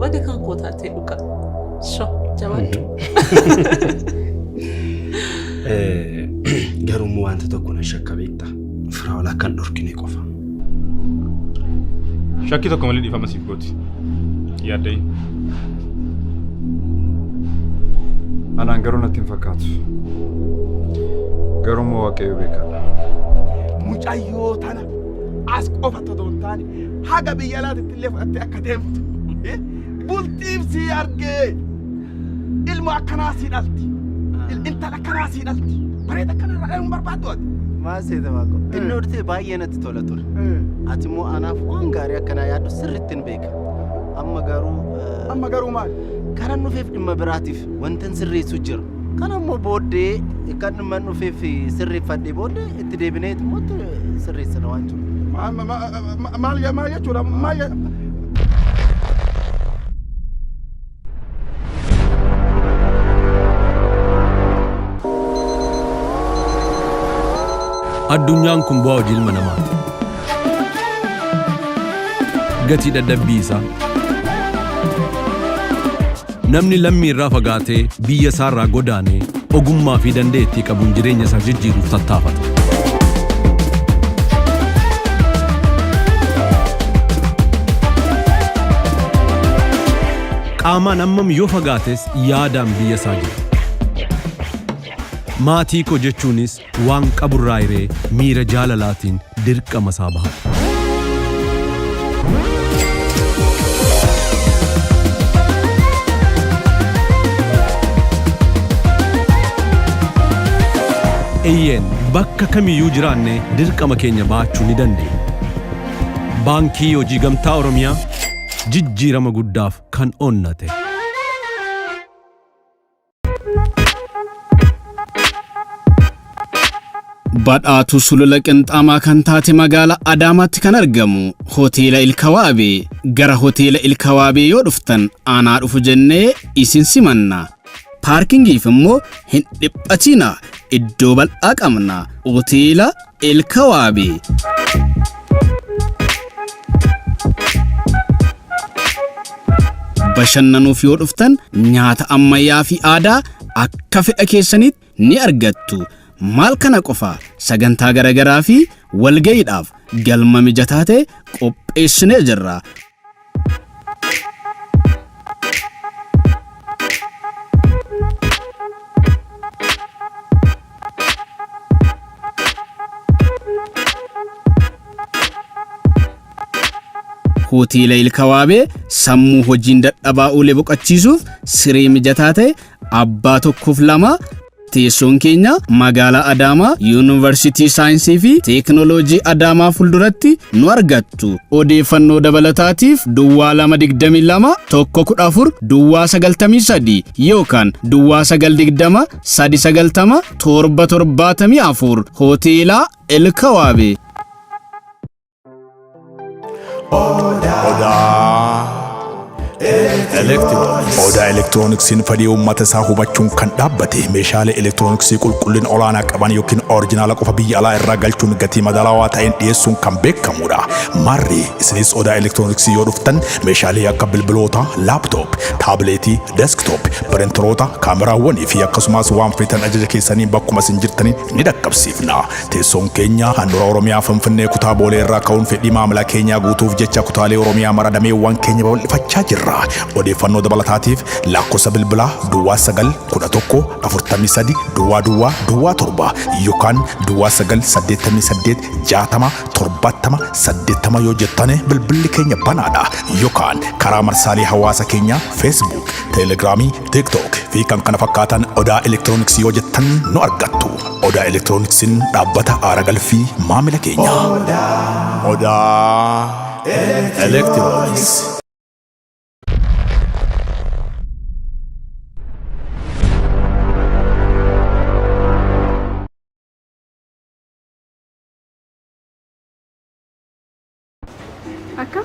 baga kan kootaatee dhuga. Jabaadhu. Garuu wanta tokko na shakka beekta. Firaawala kan dhorkine qofa. Shakki tokko malee dhiifama siif gooti. Yaaddayi. Anaan garuu natti hin fakkaatu. Garuu waaqayyo beekadha. Mucayyoo tana as qofa todoon taane haga biyya alaatti illee fudhattee akka deemtu. Bultiif si argee ilma akkanaa si dhalti. Intala akkanaa si dhalti. Bareeda akkanaa dhaluun barbaaddu ati. Maaseeta maako. Inni urtee baay'ee natti tola ture. Ati immoo anaaf waan gaarii akkanaa yaaddu sirriitti hin beeka. Amma garuu maal? Kanan dhufeef dhimma biraatiif wantan sirreessu jira. Kan ammoo booddee kan dhimma dhufeef sirreeffadhee booddee itti deebinee immoo sirreessina waan jiru. Maal jechuudha? Addunyaan kun bu'aa hojii ilma namaati. Gatii dadhabbii isaa. Namni lammii irraa fagaatee biyya isaa irraa godaanee ogummaa fi dandeettii qabuun jireenya isaa jijjiiruuf tattaafata. Qaamaan ammam yoo fagaates yaadaan biyya isaa jira. Maatii koo jechuunis waan qaburraa hiree miira jaalalaatiin dirqama isaa baha. Eeyyeen bakka kamiyyuu jiraanne dirqama keenya baachuu ni dandeenya. Baankii Hojii Gamtaa Oromiyaa jijjiirama guddaaf kan onnate. Badhaatu sulula qinxaamaa kan taate magaalaa Adaamaatti kan argamu Hoteela Ilkawaabee. Gara Hoteela Ilkawaabee yoo dhuftan aanaa dhufu jennee isin simanna. Paarkingiif immoo hin dhiphatina. Iddoo bal'aa qabna. Hoteela Ilkawaabee. Bashannanuuf yoo dhuftan nyaata ammayyaa fi aadaa akka fedha keessanitti ni argattu. Maal kana qofa sagantaa garagaraa fi walga'iidhaaf galma mijataa ta'e qopheessinee jirra. Hoteela Ilkawaabee sammuu hojiin dadhabaa oolee boqochiisuuf siree mijataa ta'e abbaa tokkoof lama. Teessoon keenya magaalaa Adaamaa Yuunivarsiitii Saayinsii fi Teekinooloojii Adaamaa fuulduratti nu argattu. Odeeffannoo dabalataatiif Duwwaa 222 114 Duwwaa 93 yookaan Duwwaa 920 390 774 Hoteela Ilkawaabee. Odaa elektirooniksiin fedhii uummata isaa hubachuun kan dhaabbate meeshaalee elektirooniksii qulqullina olaanaa qaban yookiin orijinaala qofa biyya alaa irraa galchuun gatii madaalawaa ta'een dhiyeessuun kan beekamudha. Marri isinis odaa elektirooniksii yoo dhuftan meeshaalee akka bilbiloota, laaptoop, taabileetii, deesktoop, pirinteroota, kaameraawwanii fi akkasumas waan feetan ajaja keessanii bakkuma isin jirtanii ni dhaqqabsiifna. Teessoon keenya handhuura Oromiyaa Finfinnee kutaa Boolee irraa ka'uun fedhii maamila keenyaa guutuuf jecha kutaalee Oromiyaa maradameewwan keenya babal'ifachaa jirra. Odeeffannoo dabalataatiif lakkoofsa bilbilaa Duwwaa 911 43 Duwwaa 7 yookaan Duwwaa 988 60 70 80 yoo jettane bilbilli keenya banaadha. Yookaan karaa marsaalee hawaasa keenyaa Facebook, Telegiraamii, TikTok fi kan kana fakkaatan odaa elektirooniksii yoo jettan nu argattu. Odaa elektirooniksiin dhaabbata aara galfii maamila keenya. Odaa elektirooniksii. Akka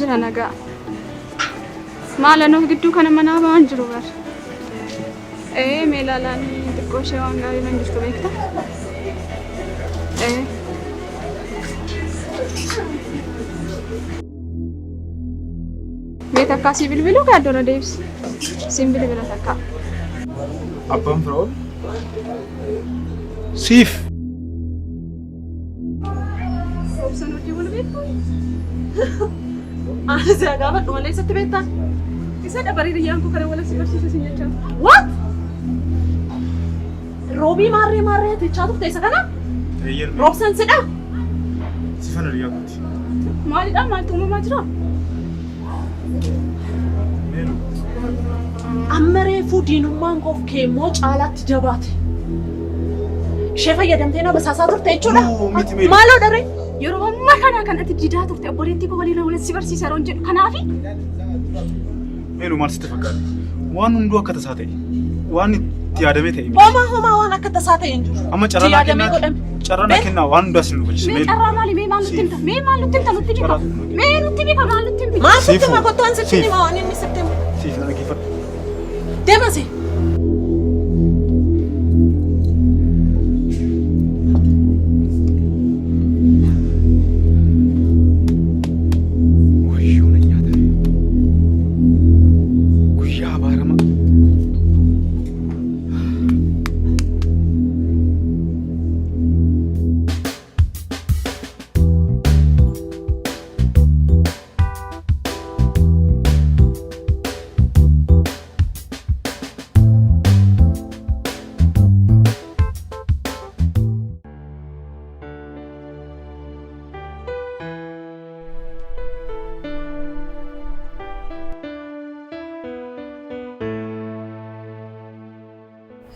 jira nagaa maalanoo gidduu kana manaa ba'aan jiru bar meelaalaan xiqqoo ishee waan gaarii nan jirtu beekta Beeta akkasii bilbiluu gaaddoona deebisi. Siin bilbila takka. Abbaan Firaa'ol. Siif. Obsan hojii wal beektu. Ani si agaafadhu malee isatti beektaa? Isa dabarii riyyaan koo kana wal si barsiisa sin jechaa. What? Roobii maarree jechaa turte isa kana? Roobsan sidha? Sifana riyyaa kooti. Maalidha? Maaltu uumamaa jira? Amma reefuu diinummaan koof keemmoo caalaatti jabaate. Ishee fayyadamtee na basaasaa turte jechuudha? Maaloo dharee? Yeroo ammaa kana kan ati didaa turte obboleettii koo waliin walitti si barsiisa yeroon jedhu kanaafi? Meelu maal sitti fakkaata? Waan hunduu akka tasaa ta'e. Waan itti yaadamee ta'e. Homaa waan akka tasaa ta'e hin jiru. Amma carraa kennaa waan hundaa sin hubachiisa. Mee carraa maali? Mee maal nutti himta? Mee maal nutti himta? Nutti himta? Mee nutti himta? Maal nutti himta? Maal nutti himta? Kottoon sitti hima waan inni sitti himu. Siif na dhaggeeffadhu. Deemasi.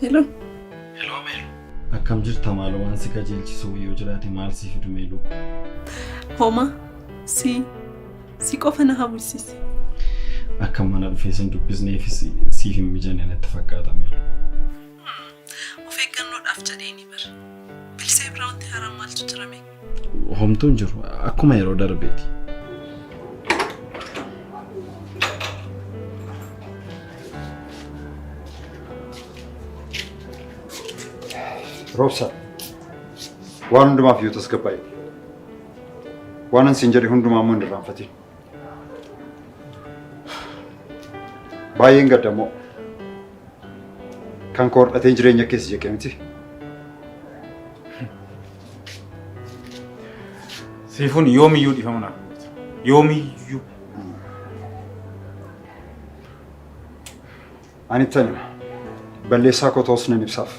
Hello. Hello Meelu. Akkam jirta maaloo waan si qajeelchisu yoo jiraate maal siif fidu Meelu? Homa. Si qofa na hawwisiise. Akkam mana dhufee sin dubbisneefis siif hin mijanne natti fakkaata Meelu. Of eeggannoodhaaf jedheeni bara. Bilsee biraa wanti haaraan maaltu jirame? Homtuun jiru akkuma yeroo darbeeti. Roobsa, waan hundumaaf yoo tasgabbaa'e. Waan ansiin jedhe hundumaa immoo hin irraanfatin. Baay'een gaddamoo kan koo hodhatee jireenya keessa jeqee miti. Siifuun yoomiyyuu dhiifama naaf goota. Yoomiyyuu. Ani tanima balleessaa koo ta'us nan ibsaaf.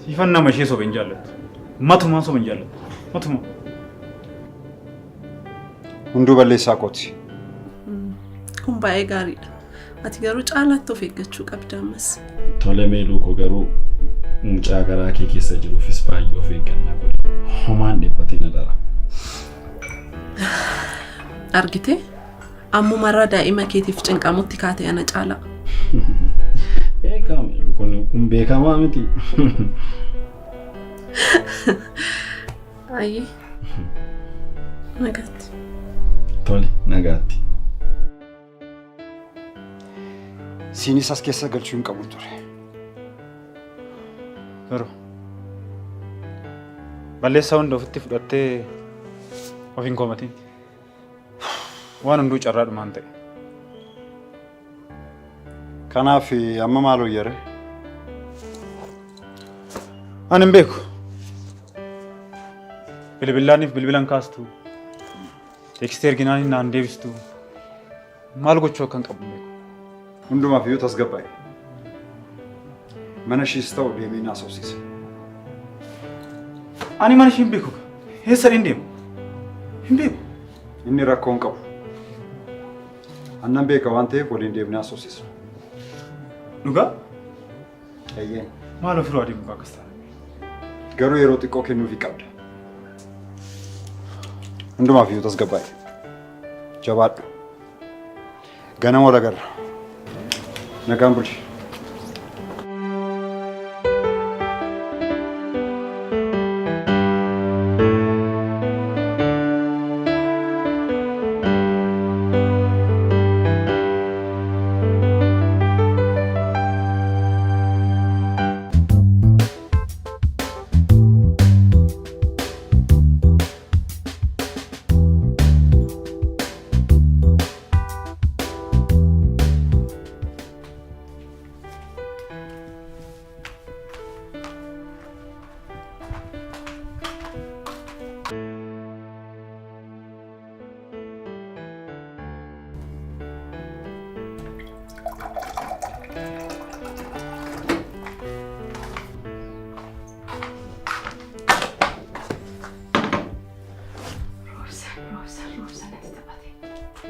Siifan nama ishee soba hin jaallattu. Matumaa soba hin jaallattu. Matumaa. Hunduu balleessaa kooti. Kun baay'ee gaariidha. Ati garuu caalaatti of eeggachuu qabda ammas. Tole Meeluu koo garuu mucaa garaa kee keessa jiruufis baay'ee of eeggannaa godhi. Homaan dhiphatee na dara. Argitee? Ammumarraa daa'ima keetiif cinqamutti kaatee ana caalaa. Eegaa Meeluu kun beekamaa miti. Ayi. Nagaatti. Tole nagaatti. Siinis as keessa galchuu hin qabu ture. Garuu balleessaa hunda ofitti fudhattee of hin komatin. Waan hunduu carraadhumaan ta'e. Kanaaf amma maal hojjere? Ani hin beeku. Bilbilaaniif bilbilan kaastu. Teekstee erginaan naan deebistu. Maal gochuu akkan qabu hin beeku. Hundumaaf yoo tasgabbaa'e. Mana ishees ta'u deemee na haasofsiisa. Ani mana ishee hin beeku. Eessa hin deemu? Hin beeku. Inni rakkoo hin qabu. Annan beeka waan ta'eef waliin deemnee haasofsiisa. Dhugaa? Eeyyee. Maal ofirraa deemu akkas ta'a? Garuu yeroo xiqqoo kennuufii qabda. Hundumaaf yoo tasgabbaa'e. Jabaadhu. Ganama wal agarra. Nagaan buli.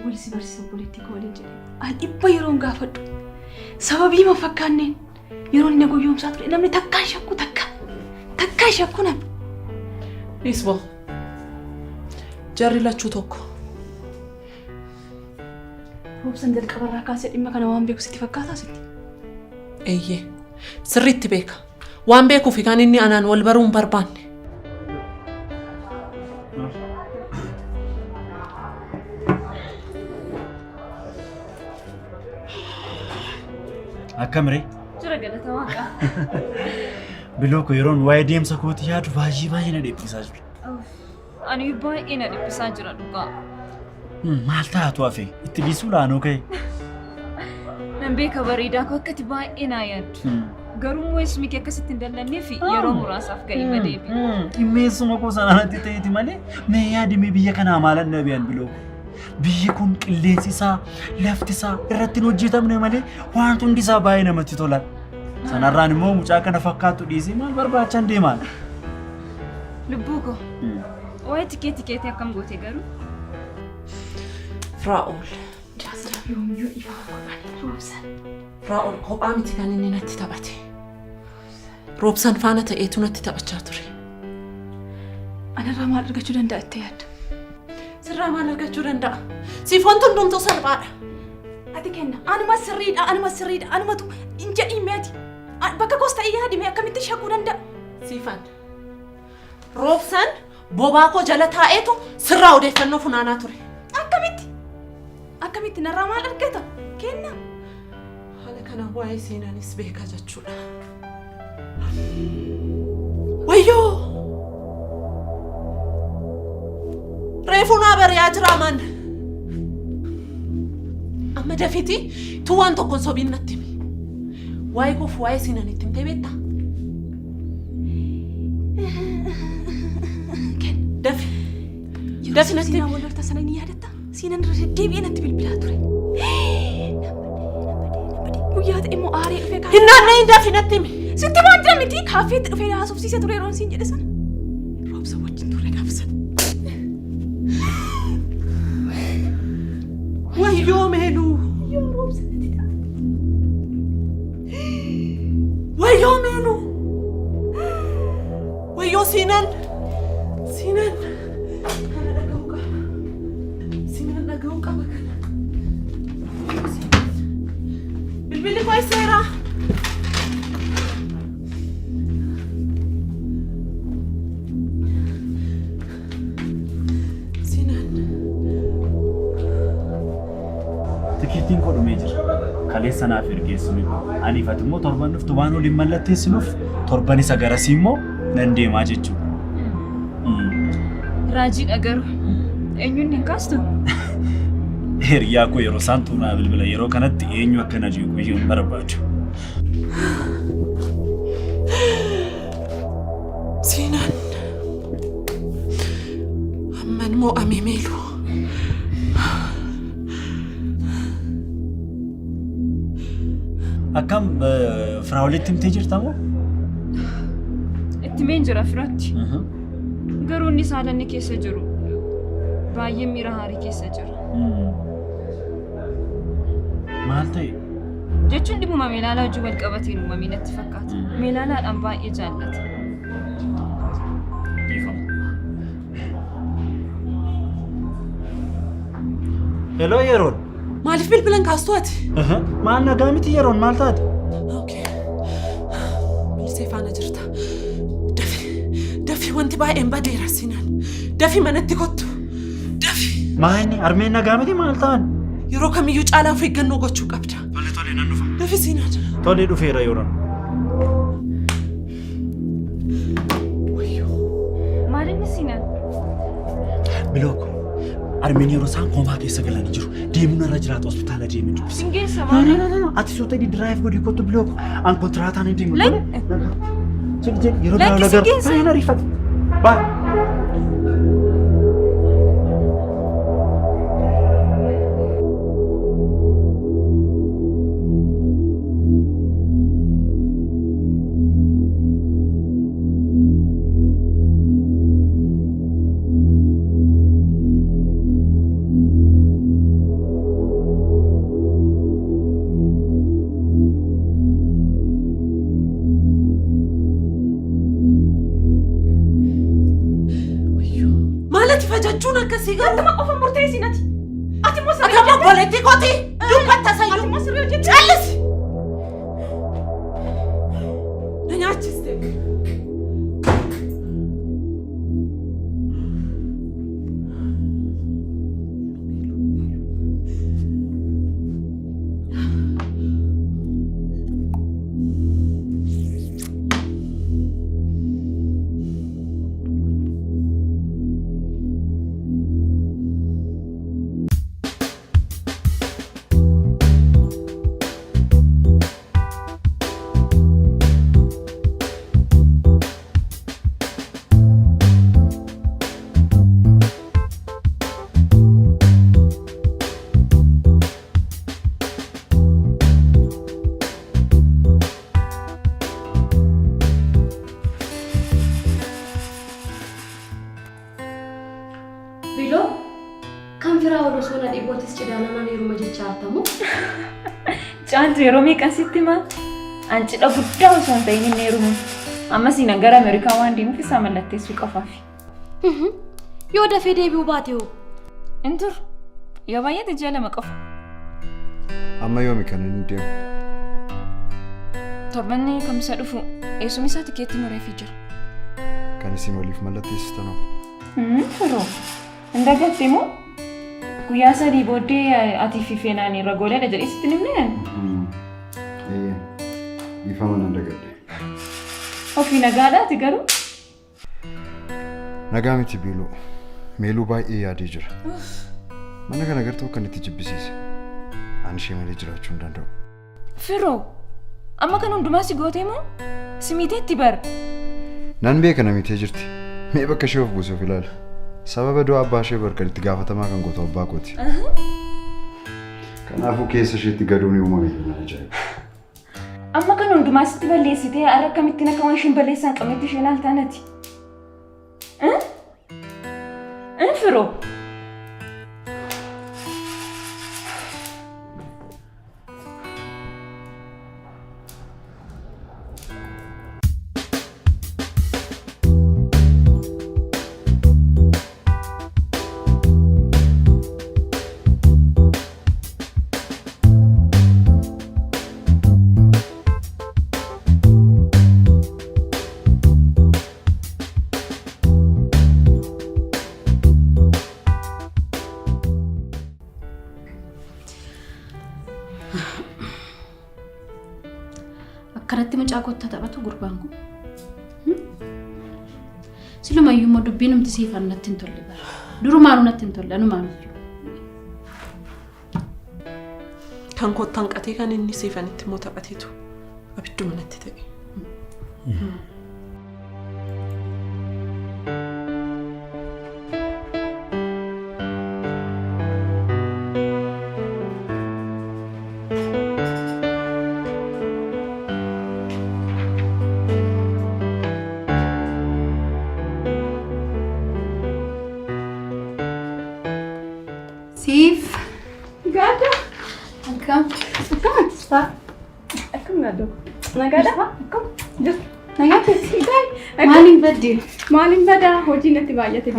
Walisi barsiisuu politiikii waliin jedhee ani dhibba yeroon gaafadhu sababii ma fakkaanneen yeroon inni guyyoomsaa ture namni takkaan shakku namni. Isboo jarri lachuu tokko. Roobsan jalqabarraa kaasee dhimma kana waan beeku sitti fakkaataa sitti? Eeyyee sirriitti beeka waan beekuufi kan inni anaan wal baruu hin barbaanne. Akkamire? Jira galata waaqa. Biloo ko yeroon waa'ee deemsa kootii yaadu baay'ee na dhiphisaa jira. Ani baay'ee na dhiphisaa jira dhugaa. Maal taatu hafe itti dhiisuu laanoo ka'e? Nan beeka bareedaa koo akkati baay'ee naa yaaddu. Garuu weessumi kee akkasitti hin dallannee fi yeroo muraasaaf ga'ii madeebi. Dhimmeessuma koo sanaanatti ta'eeti malee mee yaadime biyya kanaa maalan dhabean biloo. Biyyi kun qilleensi isaa lafti isaa irratti hojjetamne malee waan hundi isaa baay'ee namatti tola. Sanarraan immoo mucaa kana fakkaatu dhiisii maal barbaachan deemaan? Lubbuu koo waa'ee tikeetii akkam goote garuu? Raa'ol. Yoomiyyuu ifaa godhan Roobsan. Raa'ol kophaa miti kan inni natti taphate. Roobsan faana ta'eetu natti taphachaa ture. Anarraa maal argachuu danda'a itti yaadda? Sirraa maal argachuu danda'a? Siifoon hundumtuu salphaadha. Ati kenna anuma sirriidha anumatu hin jedhiin meeti. Bakka koos ta'ee yaadime akkamitti shakkuu danda'a? Siifan. Roobsan bobaa koo jala taa'eetu sirraa odeeffannoo funaanaa ture. Akkamitti narraa maal argata? Kenna. Haala kana waa'ee seenaanis beeka jechuudha. Wayyoo! Reefuu naa bari'aa jira man. Amma dafiitii tu waan tokkoon sobiin natti himi. Waa'ee koof waa'ee seenaan ittiin ta'e beektaa? Dafi. Dafi natti himi. Wal horta sana ni yaadatta? Seenaan irra deddeebi'ee natti bilbilaa ture. Guyyaa ta'e immoo aaree dhufee kaafee. Hinnaannee hin dafi natti himi. Sitti waan jira miti kaafeetti dhufee haasofsiisee ture yeroon siin jedhe sana. Roobsa wajjin ture gaafa sana. Wayyoo meeluu. Wayyoo meeluu. Wayyoo Sinan. Kana dhaga'uu qaba. Sinan dhaga'uu qaba kana. Bilbilli koo seera. Tikiitiin koo dhumee jira. Kaleessa naaf ergeessumi. Aniifati immoo torban dhuftu waan waliin mallatteessinuuf torban isa garasii immoo nan deemaa jechuudha. Raajiidha garuu eenyuun hin kaastu? Hiriyaa koo yeroo isaan tuunaa bilbila yeroo kanatti eenyu akka na jiru hin barbaadu. Sinan. Amman mo'ame meeluu. Akkam firaa walitti himtee jirta moo? Itti meen jira firaatti. Garuu inni saalanni keessa jiru. Baay'ee miira haarii keessa jira. Maal ta'e? Jechuun dhimma meelaalaa wajjin wal qabateen uumamee natti fakkaata. Meelaalaadhaan baay'ee jaallata. Hello yeroon. Maaliif bilbilan kaastu ati? Maal nagaa miti yeroon maal taate? Bilisee faana jirta. Dafi wanti baay'een badeera Sinan. Dafi manatti kottu. Dafi. Maayini armeen nagaa miti maal ta'an? Yeroo kamiyyuu caalaa of eeggannoo gochuu qabda. Tole nan dhufa. Dafi Sinan. Tole dhufeera yeroon. Maalinni Sinan? Bilooko. Armeen yeroo isaan koomaa keessa galanii jiru. Deemuun irra jiraatu hospitaala deemee jiru. Singeessa maali? Ati soo ta'e diraayiv godhii kottu bilooko. An kontiraataan hin deemu. Jedhi yeroo Lakki biraa singeessa. baay'ee na riifate. Baay'ee. jechuun akkasii garuu. Attuma qofa murteessinati. Ati immoo sirrii hojjette. Ati obboleettii kooti. Dubbata sayyuu. Ati immoo sirrii hojjette. Callisi. Na nyaachiste. Cantu yeroo meeqan sitti himaa? Ancidha guddaa osoo hin ta'in inni heerumu. Amma siin gara Ameerikaa waan deemuuf isaa mallatteessuu qofaafi. Yoo dafee deebi'uu baate hoo? Hin tur. Yoo baay'ate ji'a lama qofa. Amma yoomi kan inni deemu? Torbanni kamisa dhufu eessuma isaa tikeetti mureefii jira. Kan isin waliif mallatteessitanoo? Firoo. Hin dagatte moo? Guyyaa sadii booddee ati fi Feenaan irra gooleedha jedhee sitti nimne? Ifa mana dagadde. Ofii nagaadha ati garuu? Nagaa miti Biiluu. Meeluu baay'ee yaadee jira. Mana kana gartuu akka itti jibbisiise. Ani ishee malee jiraachuu hin danda'u. Firoo, amma kan hundumaa si gootee moo? Si miiteetti bara? Nan beeka namitee jirti. Mee bakka ishee of buusuuf ilaala. Sababa du'a abbaa ishee barkan itti gaafatamaa kan gootu abbaa kooti. Kanaafuu keessa isheetti gaduun uumame mana ajaa'iba. Amma kan hundumaa sitti balleessitee har'a akkamittiin akka waan ishiin balleessan qabnetti isheen haaltaanati. Firoo. Akkanatti mucaa kottaa taphatu gurbaan kun. Silumayyuu immoo dubbiin humti siifan natti hin tolle bara. Durumaanuu natti hin tolle anumaanuu. Kan kottaan qatee kan inni siifanitti immoo taphateetu abidduma natti ta'e. Siif. Gada. Akkam. Akkam ati? Akkam gado. Nagaadha? Akkam? Jirtu. Nagaatti. Maaliin badde? Maaliin badaa? Hojii natti baay'ate.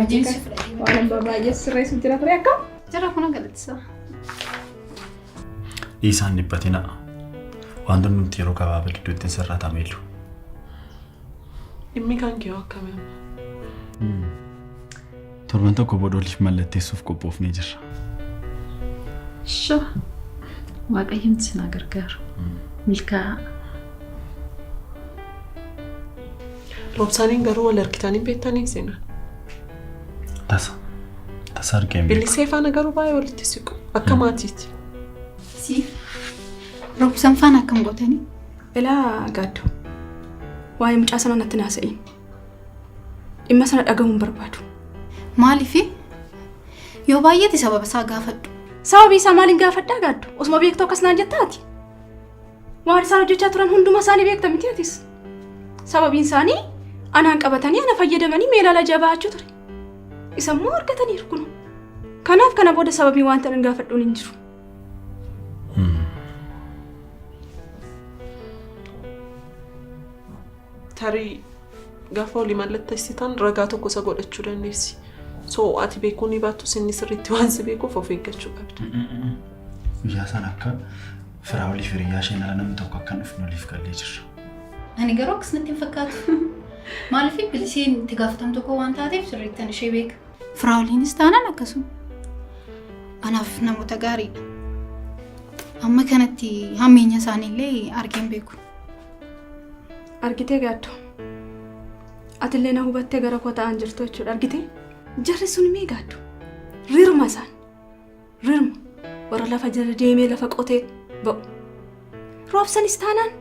Waan baay'ee sirreessu jira ture akkam? Jira kun galateessa. Dhiisaan dhiphatina. Wantoonni nuti yeroo gabaabaa gidduutti sirraatamu illu. Dhimmi kan kee akkamii? Torban tokko booda waliif mallatteessuuf qophoofnee jirra. Sho. Waaqayyoon sinaa gargaaru. Milkaa'aa. Roobsaaniin garuu wal harkitanii beektanii seenan. Tasa argeen beeku. Billisee faana garuu baay'ee walitti siqu. Akka maatiiti. Siif. Roobsaan faana akkam gootanii? Ilaa gaaddu. Waa'ee mucaa sana natti naasa'in. Dhimma sana dhagahuun barbaadu. Maaliifi? Yoo baay'eeti sababa isaa gaafadhu. Sababii isaa maaliin gaafadhaa gaaddu? Osuma beektuu akkas naan jettaati. Waan isaan hojjechaa turan hunduma isaanii beekta miti atis. Sababiin isaanii anaan qabatanii ana fayyadamanii meelaala jabaachuu ture. Isa immoo argataniiru kun. Kanaaf kana booda sababii waan ta'an gaafadhuun hin jiru. Tarii gaafa walii mallatteessitan ragaa tokko isa godhachuu dandeessi. So ati beekuni baatu sinni sirriitti waan si beekuuf of eeggachuu qabda. Guyyaa sana akka firaa olii firiyaa isheen ala namni tokko akka dhufnu oliif gallee jirra. Ani garuu akkasumatti hin fakkaatu. Maaliif bilisiin itti gaafatamtu tokko waan taateef sirriittan ishee beeka. Firaawuliinis taanaan akkasuma. Anaaf namoota gaariidha. Amma kanatti hammeenya isaaniillee argeen beeku. Argitee gaaddo. Atillee na hubattee gara koo ta'an jirtu jechuudha argitee? Jarri sun mee gaaddo. Rirma isaan. Rirma. Warra lafa jala deemee lafa qotee ba'u. Roobsanis taanaan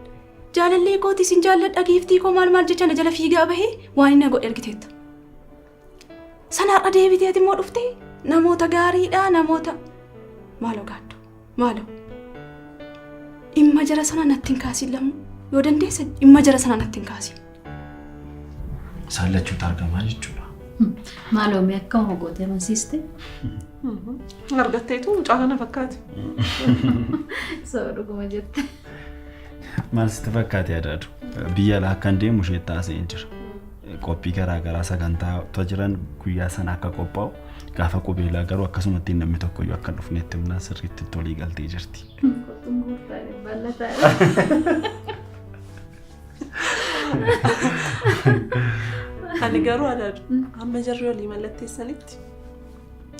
jaalallee kooti sin jaalladha giiftii koo maal jecha na jala fiigaa bahee waan inni godhe argiteetta. Sanaadha deebiteeti immoo dhuftee namoota gaariidha namoota maaloo gaaddo maaloo dhimma jara sana natti hin kaasin lamu yoo dandeessa dhimma jara sana natti hin kaasin. Isaan lachuutu argamaa jechuudha. Maaloo mee akka hogootee mansiiste? Argatteetu mucaa kana fakkaate. Soo dhuguma jette. Maal sitti fakkaate yaadaatu? Biyya alaa akkan deemu ishee taasisee jira. Qophii garaa sagantaa jiran guyyaa sana akka qophaa'u gaafa qubeelaa garuu akkasumatti namni tokko iyyuu akka dhufneetti humnaa sirriitti tolii galtee jirti. Ani garuu adaadu amma jarri olii mallatteessanitti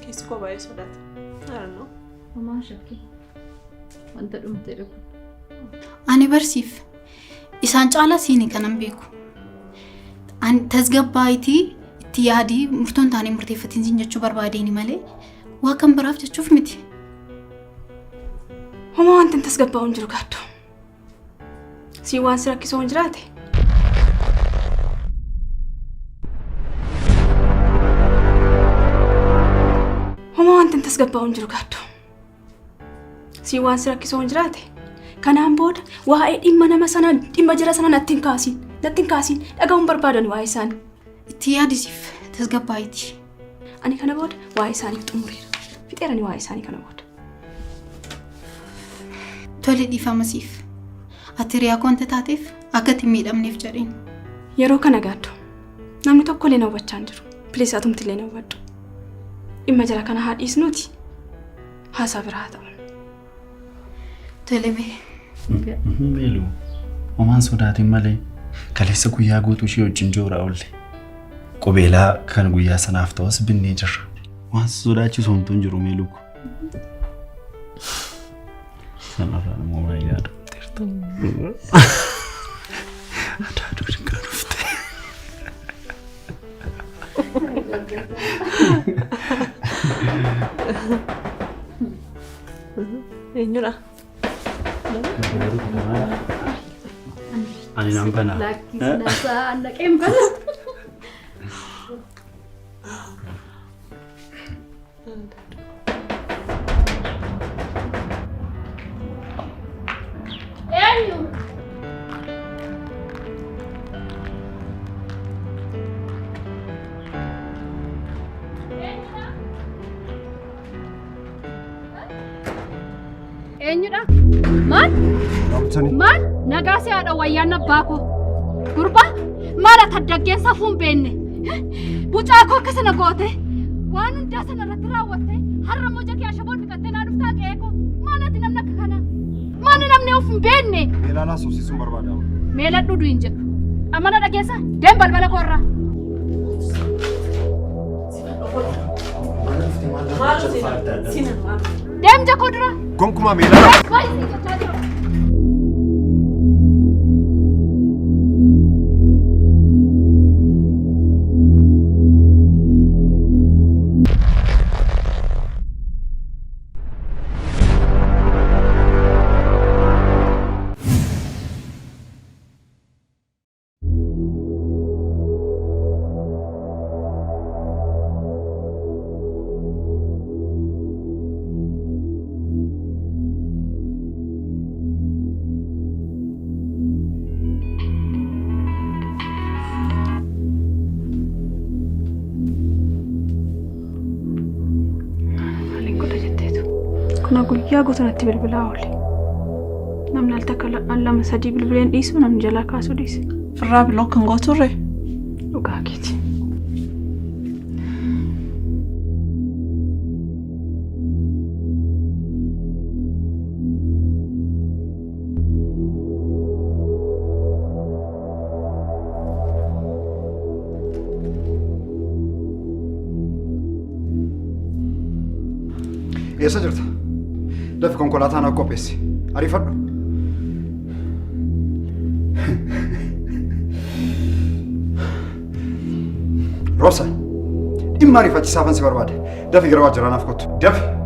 keessi koo baay'ee sodaata. Arannoo. Homaa shakkii. Wanta dhumte dhufu. Ani barsiif isaan caalaa siinii kanan beeku. Ani tasgabbaayitii itti yaadii murtoon taanee murteeffatiin siin jechuu barbaadeeni malee waa kan biraaf jechuuf miti. Homaa wanti hin tasgabbaa'u hin jiru gaaddo. Sii waan si rakkisoo hin jiraate. Homaa wanti hin tasgabbaa'u hin jiru gaaddo. Sii waan si rakkisoo hin jiraate. Kanaan booda waa'ee dhimma nama sana dhimma jara sana natti hin kaasin. Natti hin kaasin dhaga'uun barbaadan waa'ee isaanii. Itti yaadisiif tasgabbaayitii. Ani kana booda waa'ee isaanii xumureera. Fixeerani waa'ee isaanii kana booda. Tole dhiifamasiif. Ati riyaa koonte taateef akka itti miidhamneef jedheen. Yeroo kana gaaddo. Namni tokko illee na hubachaa hin jiru. Pilees atumti illee na hubadhu. Dhimma jara kana haa dhiisnuuti. Haasaa biraa haa ta'u. Tole mee. Meelu. Homaan sodaatiin malee. Kaleessa guyyaa guutuu ishee wajjin joora oolle. Qubeelaa kan guyyaa sanaaf ta'us binnee jirra. Waan sodaachisu homtuu hin jiru meeluuku. Sanarraan immoo waan yaadamteerta. Adaaduu dinqaa dhufte. Eenyudha? Ani nan bana. Lakkisnasa naqeen bana. Eenyu? Eenyudha? Maal? Maal? Nagaasee haadha wayyaan abbaa koo. Gurba? Maal ati addaggeensa fuun beenne? Bucaa koo akka sana goote? Waan hundaa sana irratti raawwatte har'a moja kee ashaboon dhiqattee naa dhuftaa qe'ee koo. Maal ati namni akka kana? Maal namni of hin beenne? Meelaa suusisuun barbaadama. Meela dhudhu hin jedhu. Amana dhageessa? Deem balbala koorraa. Deem jakoo dura. Gonkumaa meelaa. Kuna guyyaa gosanatti bilbilaa oole. Namni al takka lama sadii bilbileen dhiisu namni jalaa kaasuu dhiise. Firraa biloo kan gooturre. Dhugaa keeti. Eessa jirta? Dafi konkolaataa naa qopheessi. Ariifadhu. Roobsa, dhimma ariifachiisaafan si barbaade. Dafi gara waajjiraa naaf kottu. Dafi.